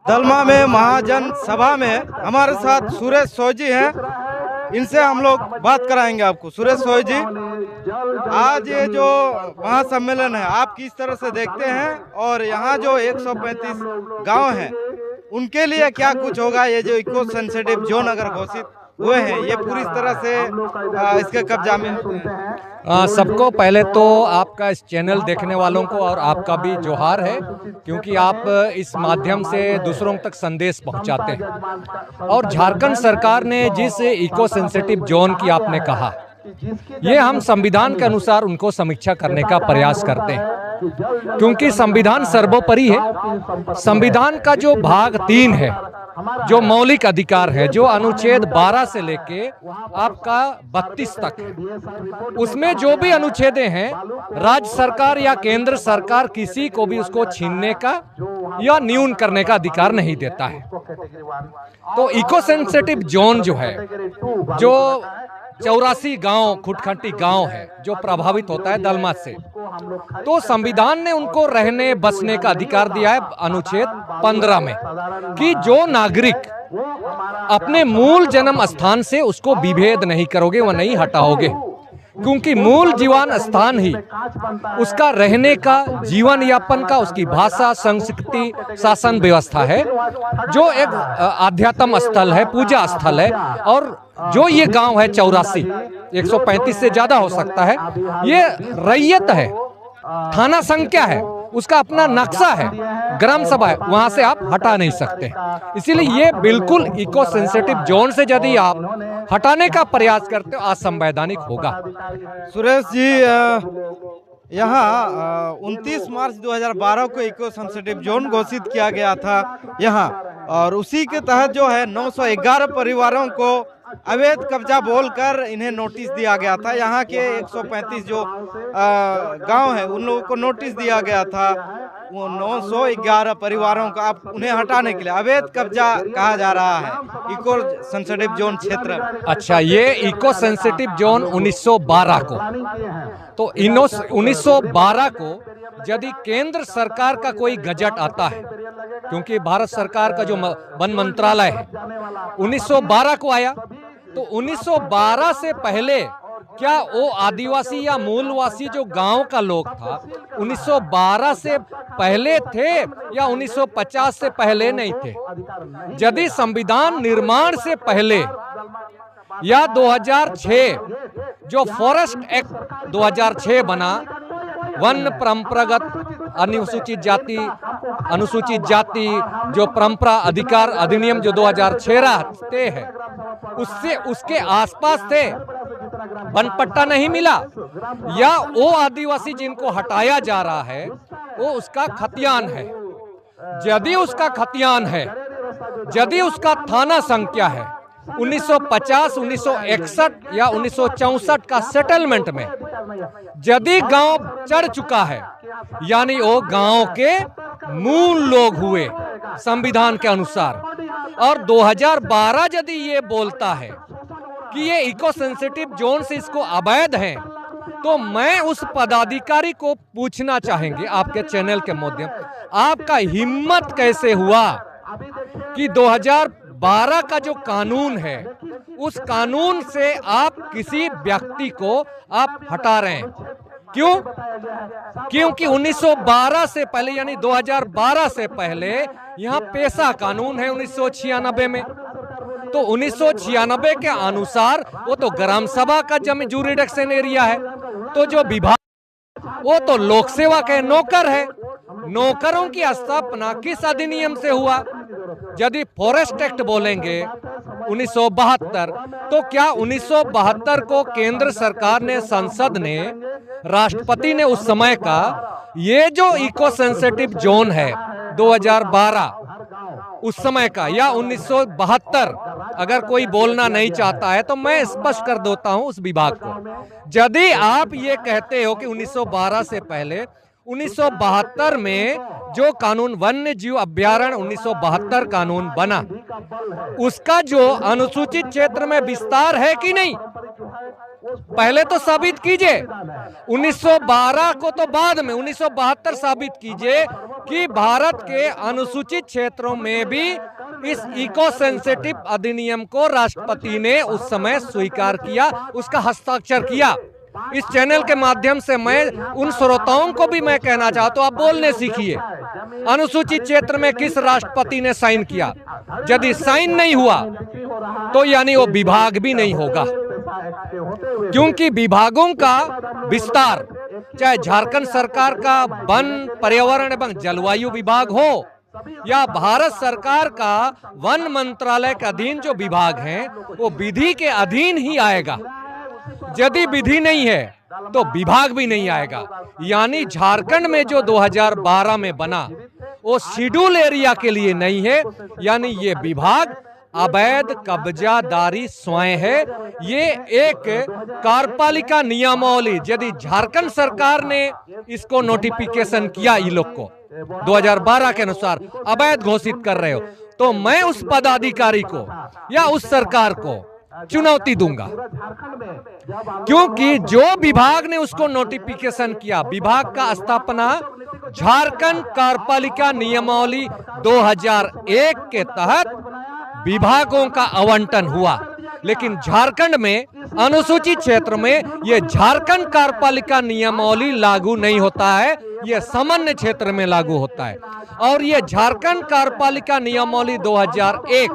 दलमा में महाजन सभा में हमारे साथ सुरेश सोय जी हैं। इनसे हम लोग बात कराएंगे आपको। सुरेश सोय जी, आज ये जो महासम्मेलन है आप किस तरह से देखते हैं, और यहाँ जो 135 गांव हैं उनके लिए क्या कुछ होगा? ये जो इको सेंसिटिव जोन अगर घोषित हुए हैं, ये पूरी तरह से इसके कब्जा में होते हैं। सबको पहले तो आपका इस चैनल देखने वालों को और आपका भी जोहार है, क्योंकि आप इस माध्यम से दूसरों तक संदेश पहुंचाते हैं। और झारखंड सरकार ने जिस इको सेंसिटिव जोन की आपने कहा, ये हम संविधान के अनुसार उनको समीक्षा करने का प्रयास करते हैं, क्योंकि संविधान सर्वोपरि है। संविधान का जो भाग 3 है, जो मौलिक अधिकार है, जो अनुच्छेद 12 से लेके आपका 32 तक है, उसमें जो भी अनुच्छेदें हैं राज्य सरकार या केंद्र सरकार किसी को भी उसको छीनने का या न्यून करने का अधिकार नहीं देता है। तो इको सेंसिटिव जोन जो है, जो 84 गांव खुटखटी गांव है जो प्रभावित होता है दलमा से, तो संविधान ने उनको रहने बसने का अधिकार दिया है अनुच्छेद 15 में, कि जो नागरिक अपने मूल जन्म स्थान से उसको विभेद नहीं करोगे, वह नहीं हटाओगे, क्योंकि मूल जीवन स्थान ही उसका रहने का, जीवन यापन का, उसकी भाषा, संस्कृति, शासन व्यवस्था है, जो एक आध्यात्म स्थल है, पूजा स्थल है। और जो ये गांव है 84, 135 से ज्यादा हो सकता है, ये रैयत है, थाना संख्या है, उसका अपना नक्शा है, ग्राम सभा है, वहां से आप हटा नहीं सकते। इसीलिए ये बिल्कुल इको सेंसिटिव जोन से यदि आप हटाने का प्रयास करते हो, असंवैधानिक होगा। सुरेश जी, यहाँ 29 मार्च 2012 को इको सेंसिटिव जोन घोषित किया गया था यहाँ, और उसी के तहत जो है 911 परिवारों को अवैध कब्जा बोलकर इन्हें नोटिस दिया गया था। यहाँ के 135 जो गांव हैं उन लोगों को नोटिस दिया गया था। वो 911 परिवारों को आप उन्हें हटाने के लिए अवैध कब्जा कहा जा रहा है इको सेंसिटिव जोन क्षेत्र। अच्छा, ये इको सेंसिटिव जोन 1912 को, तो 1912 को यदि केंद्र सरकार का कोई गजट आता है, क्योंकि भारत सरकार का जो वन मंत्रालय है 1912 को आया, तो 1912 से पहले क्या वो आदिवासी या मूलवासी जो गांव का लोग था 1912 से पहले थे या 1950 से पहले नहीं थे? यदि संविधान निर्माण से पहले या 2006 जो फॉरेस्ट एक्ट 2006 बना, वन परंपरागत अनुसूचित जाति जो परंपरा अधिकार अधिनियम जो 2006 रहते हैं, उससे उसके आसपास थे, वन पट्टा नहीं मिला, या वो आदिवासी जिनको हटाया जा रहा है वो उसका खतियान है। यदि उसका खतियान है, यदि उसका थाना संख्या है 1950, 1961 या 1964 का सेटलमेंट में यदि गांव चढ़ चुका है, यानी वो गांव के मूल लोग हुए संविधान के अनुसार। और 2012 यदि ये बोलता है कि ये इको सेंसिटिव जोन से इसको अवैध है, तो मैं उस पदाधिकारी को पूछना चाहेंगे आपके चैनल के माध्यम, आपका हिम्मत कैसे हुआ कि 2012 का जो कानून है उस कानून से आप किसी व्यक्ति को आप हटा रहे हैं? क्यों? क्योंकि 1912 से पहले यानी 2012 से पहले यहाँ पेशा कानून है 1996 में, तो 1996 के अनुसार वो तो ग्राम सभा का ज्यूरिडिक्शन एरिया है, तो जो विभाग वो तो लोक सेवा के नौकर है। नौकरों की स्थापना किस अधिनियम से हुआ? यदि फॉरेस्ट एक्ट बोलेंगे 1972, तो क्या 1972 को केंद्र सरकार ने, संसद ने, राष्ट्रपति ने उस समय का ये जो इको सेंसिटिव जोन है 2012 उस समय का, या 1972, अगर कोई बोलना नहीं चाहता है तो मैं स्पष्ट कर देता हूं उस विभाग को। यदि आप ये कहते हो कि 1912 से पहले 1972 में जो कानून वन्य जीव अभ्यारण्य 1972 कानून बना, उसका जो अनुसूचित क्षेत्र में विस्तार है कि नहीं, पहले तो साबित कीजिए। 1912 को तो बाद में, 1972 साबित कीजिए कि भारत के अनुसूचित क्षेत्रों में भी इस इको सेंसिटिव अधिनियम को राष्ट्रपति ने उस समय स्वीकार किया, उसका हस्ताक्षर किया। इस चैनल के माध्यम से मैं उन श्रोताओं को भी मैं कहना चाहता हूं, आप बोलने सीखिए। अनुसूचित क्षेत्र में किस राष्ट्रपति ने साइन किया? यदि साइन नहीं हुआ तो यानी वो विभाग भी नहीं होगा, क्योंकि विभागों का विस्तार चाहे झारखंड सरकार का वन, पर्यावरण एवं जलवायु विभाग हो या भारत सरकार का वन मंत्रालय के अधीन जो विभाग हैं, वो विधि के अधीन ही आएगा। यदि विधि नहीं है तो विभाग भी नहीं आएगा। यानी झारखंड में जो 2012 में बना वो शेड्यूल एरिया के लिए नहीं है, यानी ये विभाग अवैध कब्जादारी स्वयं है। ये एक कार्यपालिका नियमावली, यदि झारखंड सरकार ने इसको नोटिफिकेशन किया, ये लोग को 2012 के अनुसार अवैध घोषित कर रहे हो, तो मैं उस पदाधिकारी को या उस सरकार को चुनौती दूंगा, क्योंकि जो विभाग ने उसको नोटिफिकेशन किया, विभाग का स्थापना झारखंड कार्यपालिका नियमावली 2001 के तहत विभागों का आवंटन हुआ। लेकिन झारखंड में अनुसूचित क्षेत्र में यह झारखंड कार्यपालिका नियमावली लागू नहीं होता है, यह सामान्य क्षेत्र में लागू होता है। और यह झारखंड कार्यपालिका नियमावली 2001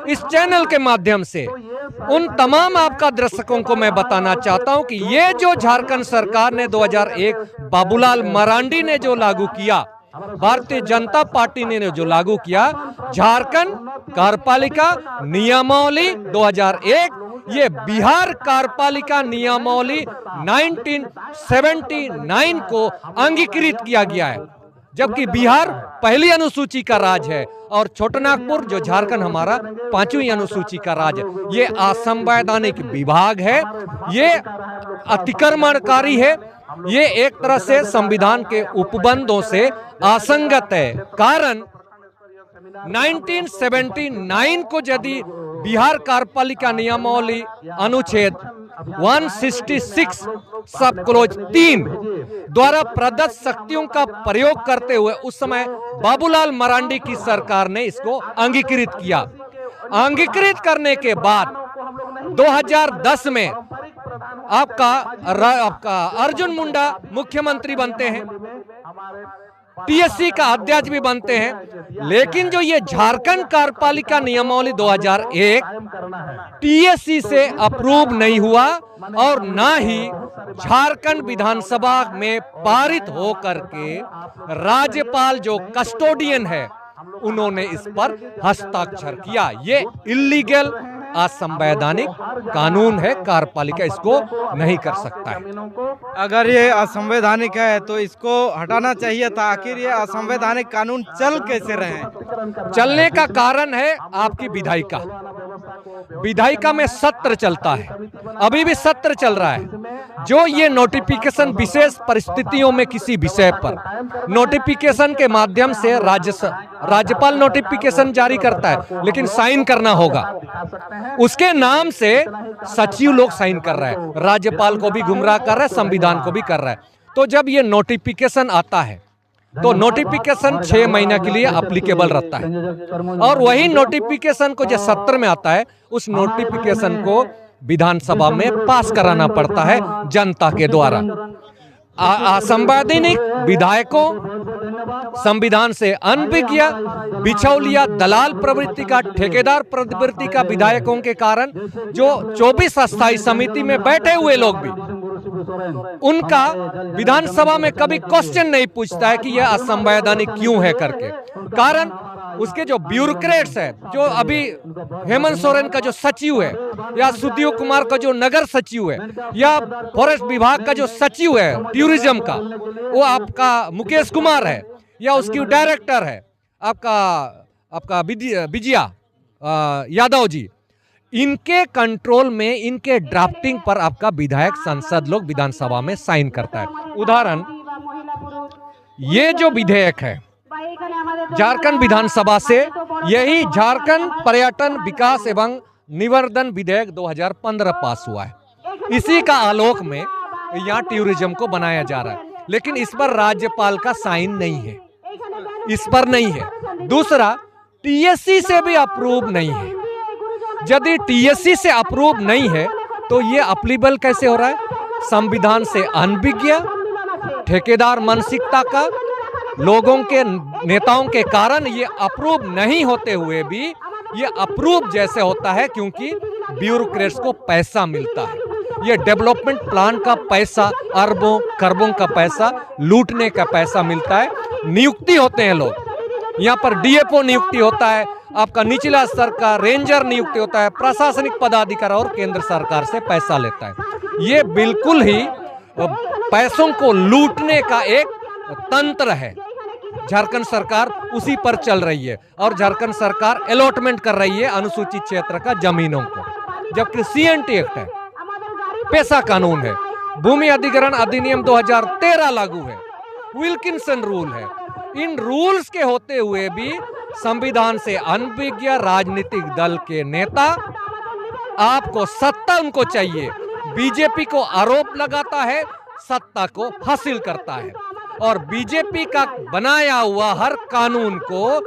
इस चैनल के माध्यम से उन तमाम आपका दर्शकों को मैं बताना चाहता हूं कि ये जो झारखंड सरकार ने 2001 बाबूलाल मरांडी ने जो लागू किया, भारतीय जनता पार्टी ने जो लागू किया, झारखंड कार्यपालिका नियमावली 2001, ये बिहार कार्यपालिका नियमावली 1979 को अंगीकृत किया गया है। जबकि बिहार पहली अनुसूची का राज्य है और छोटानागपुर जो झारखंड हमारा 5वीं अनुसूची का राज्य है। ये असंवैधानिक विभाग है, ये अतिक्रमणकारी है, ये एक तरह से संविधान के उपबंधों से असंगत है। कारण 1979 को यदि बिहार कार्यपालिका नियमावली अनुच्छेद 166 सब क्लोज 3 द्वारा प्रदत्त शक्तियों का प्रयोग करते हुए उस समय बाबूलाल मरांडी की सरकार ने इसको अंगीकृत किया। अंगीकृत करने के बाद 2010 में आपका अर्जुन मुंडा मुख्यमंत्री बनते हैं, टीएससी का अध्यक्ष भी बनते हैं। लेकिन जो ये झारखंड कार्यपालिका नियमावली 2001 टीएससी से अप्रूव नहीं हुआ और ना ही झारखंड विधानसभा में पारित होकर के राज्यपाल जो कस्टोडियन है उन्होंने इस पर हस्ताक्षर किया। ये इलीगल असंवैधानिक कानून है, कार्यपालिका इसको नहीं कर सकता है। अगर ये असंवैधानिक है तो इसको हटाना चाहिए था। आखिर ये असंवैधानिक कानून चल कैसे रहे हैं? चलने का कारण है आपकी विधायिका। विधायिका में सत्र चलता है, अभी भी सत्र चल रहा है। जो ये नोटिफिकेशन विशेष परिस्थितियों में किसी विषय पर नोटिफिकेशन के माध्यम से राज्यपाल नोटिफिकेशन जारी करता है, लेकिन साइन करना होगा। उसके नाम से सचिव लोग साइन कर रहे हैं, राज्यपाल को भी गुमराह कर रहा है, संविधान को भी कर रहा है। तो जब ये नोटिफिकेशन आता है तो नोटिफिकेशन 6 महीना के लिए अप्लीकेबल रहता है, और वही नोटिफिकेशन को जो सत्र में आता है उस नोटिफिकेशन को विधानसभा में पास कराना पड़ता है जनता के द्वारा। असंवैधानिक विधायकों संविधान से अनभिज्ञ बिचौलिया दलाल प्रवृत्ति का, ठेकेदार प्रवृत्ति का विधायकों के कारण जो 24 अस्थायी समिति में बैठे हुए लोग भी, उनका विधानसभा में कभी क्वेश्चन नहीं पूछता है कि यह असंवैधानिक क्यों है करके। कारण उसके जो ब्यूरोक्रेट्स है, जो अभी हेमंत सोरेन का जो सचिव है, या सुदीव कुमार का जो नगर सचिव है, या फॉरेस्ट विभाग का जो सचिव है टूरिज्म का, वो आपका मुकेश कुमार है, या उसकी डायरेक्टर है आपका विजया यादव जी। इनके कंट्रोल में, इनके ड्राफ्टिंग पर आपका विधायक सांसद लोग विधानसभा में साइन करता है। उदाहरण, ये जो विधेयक है झारखंड विधानसभा से, यही झारखंड पर्यटन विकास एवं निवर्धन विधेयक 2015 पास हुआ है। इसी का आलोक में यहाँ टूरिज्म को बनाया जा रहा है, लेकिन इस पर राज्यपाल का साइन नहीं है। इस पर नहीं है। दूसरा, टीएससी से भी अप्रूव नहीं है। यदि टीएससी से अप्रूव नहीं है तो ये अप्लीबल कैसे हो रहा है? संविधान से अनभिज्ञ, ठेकेदार मानसिकता का, लोगों के नेताओं के कारण ये अप्रूव नहीं होते हुए भी ये अप्रूव जैसे होता है, क्योंकि ब्यूरोक्रेट्स को पैसा मिलता है। ये डेवलपमेंट प्लान का पैसा, अरबों खरबों का पैसा, लूटने का पैसा मिलता है। नियुक्ति होते हैं लोग, यहाँ पर डीएफओ नियुक्ति होता है, आपका निचला स्तर का रेंजर नियुक्ति होता है, प्रशासनिक पदाधिकारी और केंद्र सरकार से पैसा लेता है। ये बिल्कुल ही पैसों को लूटने का एक तंत्र है। झारखंड सरकार उसी पर चल रही है और झारखंड सरकार अलॉटमेंट कर रही है अनुसूचित क्षेत्र का जमीनों को, जबकि सीएनटी एक्ट है, पेशा कानून है, भूमि अधिग्रहण अधिनियम 2013 लागू है, विल्किंसन रूल है। इन रूल्स के होते हुए भी संविधान से अनभिज्ञ राजनीतिक दल के नेता, आपको सत्ता उनको चाहिए, बीजेपी को आरोप लगाता है, सत्ता को हासिल करता है और बीजेपी का बनाया हुआ हर कानून को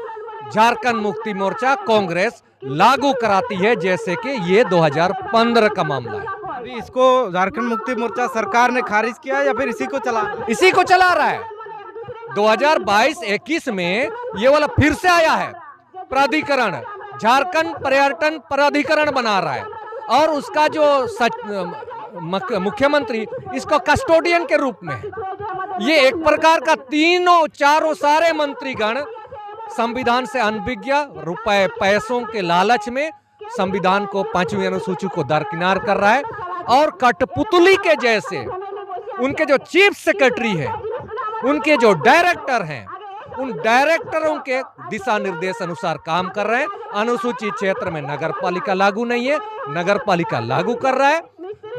झारखंड मुक्ति मोर्चा कांग्रेस लागू कराती है, जैसे कि ये 2015 का मामला है। अभी इसको झारखंड मुक्ति मोर्चा सरकार ने खारिज किया या फिर इसी को चला रहा है। 2022-21 में ये वाला फिर से आया है प्राधिकरण, झारखंड पर्यटन प्राधिकरण बना रहा है और उसका जो मुख्यमंत्री इसको कस्टोडियन के रूप में है। ये एक प्रकार का तीनों चारों सारे मंत्रीगण संविधान से अनभिज्ञ, रुपए पैसों के लालच में संविधान को 5वीं अनुसूची को दरकिनार कर रहा है और कठपुतली के जैसे उनके जो चीफ सेक्रेटरी है, उनके जो डायरेक्टर हैं, उन डायरेक्टरों के दिशा निर्देश अनुसार काम कर रहे हैं। अनुसूचित क्षेत्र में नगर पालिका लागू नहीं है, नगर पालिका लागू कर रहा है।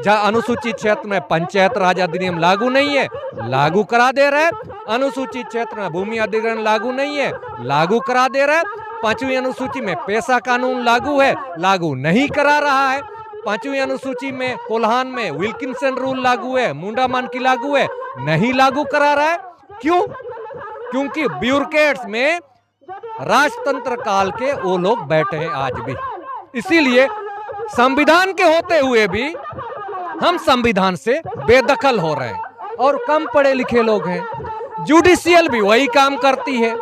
जहां अनुसूचित क्षेत्र में पंचायत राज अधिनियम लागू नहीं है, लागू करा दे रहा है। अनुसूचित क्षेत्र में भूमि अधिग्रहण लागू नहीं है, लागू करा दे रहा है। 5वीं अनुसूची में पेशा कानून लागू है, लागू नहीं करा रहा है। 5वीं अनुसूची में कोल्हान में विल्किंसन रूल लागू है, मुंडा मानकी लागू है, नहीं लागू करा रहा है। क्यों? क्योंकि ब्यूरोक्रेट्स में राजतंत्र काल के वो लोग बैठे हैं आज भी। इसीलिए संविधान के होते हुए भी हम संविधान से बेदखल हो रहे हैं और कम पढ़े लिखे लोग हैं। जुडिशियल भी वही काम करती है,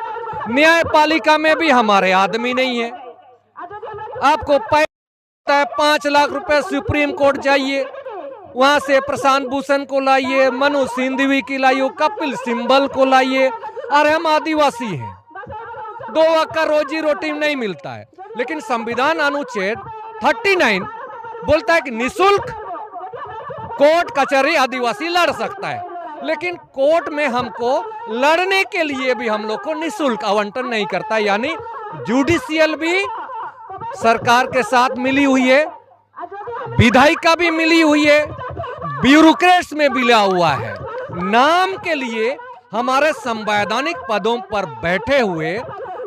न्यायपालिका में भी हमारे आदमी नहीं है। आपको 5 लाख रुपए सुप्रीम कोर्ट चाहिए, वहां से प्रशांत भूषण को लाइए, मनु सिंघवी की लाइए, कपिल सिब्बल को लाइए। अरे हम आदिवासी हैं, 2 वक्त का रोजी रोटी नहीं मिलता है, लेकिन संविधान अनुच्छेद 39 बोलता है कि निःशुल्क कोर्ट कचहरी आदिवासी लड़ सकता है, लेकिन कोर्ट में हमको लड़ने के लिए भी हम लोग को निःशुल्क आवंटन नहीं करता। यानी जुडिशियल भी सरकार के साथ मिली हुई है, विधायिका भी मिली हुई है, ब्यूरोक्रेट्स में मिला हुआ है। नाम के लिए हमारे संवैधानिक पदों पर बैठे हुए,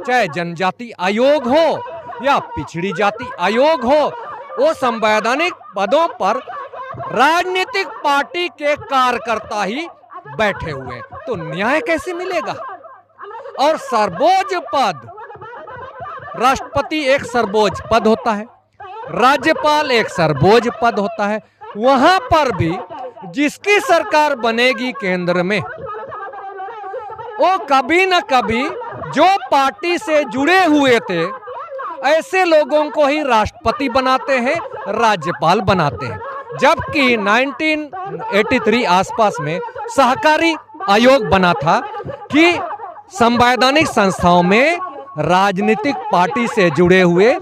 चाहे जनजाति आयोग हो या पिछड़ी जाति आयोग हो, वो संवैधानिक पदों पर राजनीतिक पार्टी के कार्यकर्ता ही बैठे हुए, तो न्याय कैसे मिलेगा? और सर्वोच्च पद, राष्ट्रपति एक सर्वोच्च पद होता है, राज्यपाल एक सर्वोच्च पद होता है। वहां पर भी जिसकी सरकार बनेगी केंद्र में, वो कभी न कभी जो पार्टी से जुड़े हुए थे ऐसे लोगों को ही राष्ट्रपति बनाते हैं, राज्यपाल बनाते हैं। जबकि 1983 आसपास में सहकारी आयोग बना था कि संवैधानिक संस्थाओं में राजनीतिक पार्टी से जुड़े हुए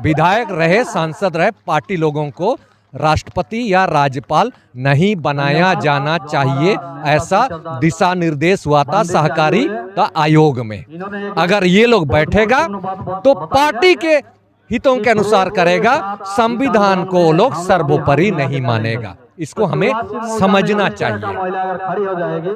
विधायक रहे, सांसद रहे, पार्टी लोगों को राष्ट्रपति या राज्यपाल नहीं बनाया जाना चाहिए, ऐसा दिशा निर्देश हुआ था सहकारी का आयोग में। अगर ये लोग बैठेगा तो पार्टी के हितों के अनुसार करेगा, संविधान को लोग सर्वोपरि नहीं मानेगा। इसको हमें समझना चाहिए।